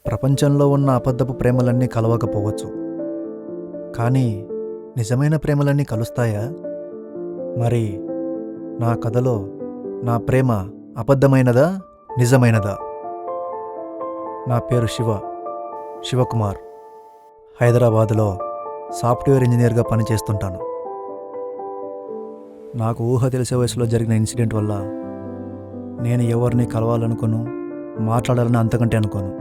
ప్రపంచంలో ఉన్న అబద్ధపు ప్రేమలన్నీ కలవకపోవచ్చు, కానీ నిజమైన ప్రేమలన్నీ కలుస్తాయా? మరి నా కథలో నా ప్రేమ అబద్ధమైనదా, నిజమైనదా? నా పేరు శివకుమార్. హైదరాబాదులో సాఫ్ట్వేర్ ఇంజనీర్గా పనిచేస్తుంటాను. నాకు ఊహ తెలిసే వయసులో జరిగిన ఇన్సిడెంట్ వల్ల నేను ఎవరిని కలవాలనుకోను, మాట్లాడాలని అంతకంటే అనుకోను.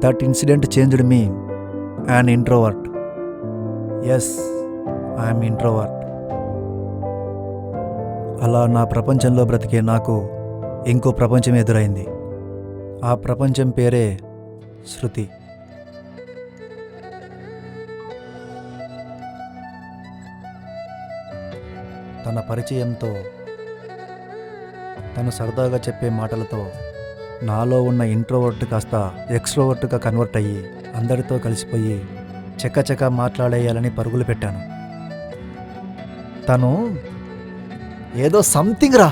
That incident changed me an introvert. Yes, I'm introvert. అలా నా ప్రపంచంలో బ్రతికే నాకు ఇంకో ప్రపంచం ఎదురైంది. ఆ ప్రపంచం పేరే శృతి. తన పరిచయంతో, తను సరదాగా చెప్పే మాటలతో నాలో ఉన్న ఇంట్రోవర్ట్ కాస్త ఎక్స్ట్రోవర్ట్గా కన్వర్ట్ అయ్యి అందరితో కలిసిపోయి చకచక మాట్లాడేయాలని పరుగులు పెట్టాను. తను ఏదో సంథింగ్ రా.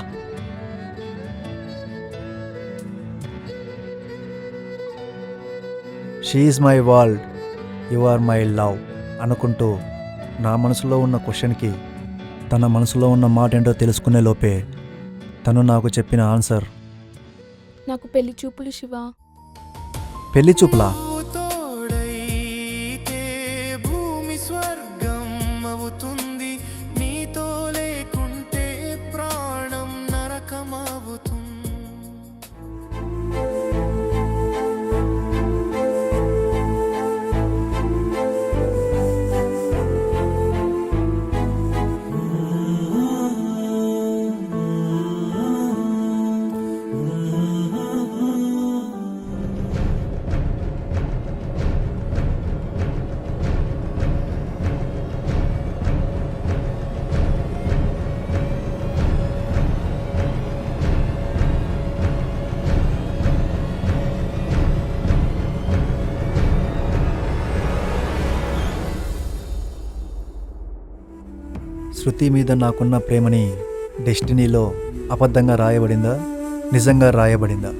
She is my world, you are my love అనుకుంటూ నా మనసులో ఉన్న క్వశ్చన్కి తన మనసులో ఉన్న మాట ఏంటో తెలుసుకునే లోపే తను నాకు చెప్పిన ఆన్సర్, నాకు పెళ్లి చూపులు శివ. పెళ్లి చూపులా? భూమి స్వర్గం అవుతుంది, నీతో లేకుంటే ప్రాణం నరకమవుతుంది. శృతి మీద నాకున్న ప్రేమని డెస్టినీలో అబద్ధంగా రాయబడిందా, నిజంగా రాయబడిందా?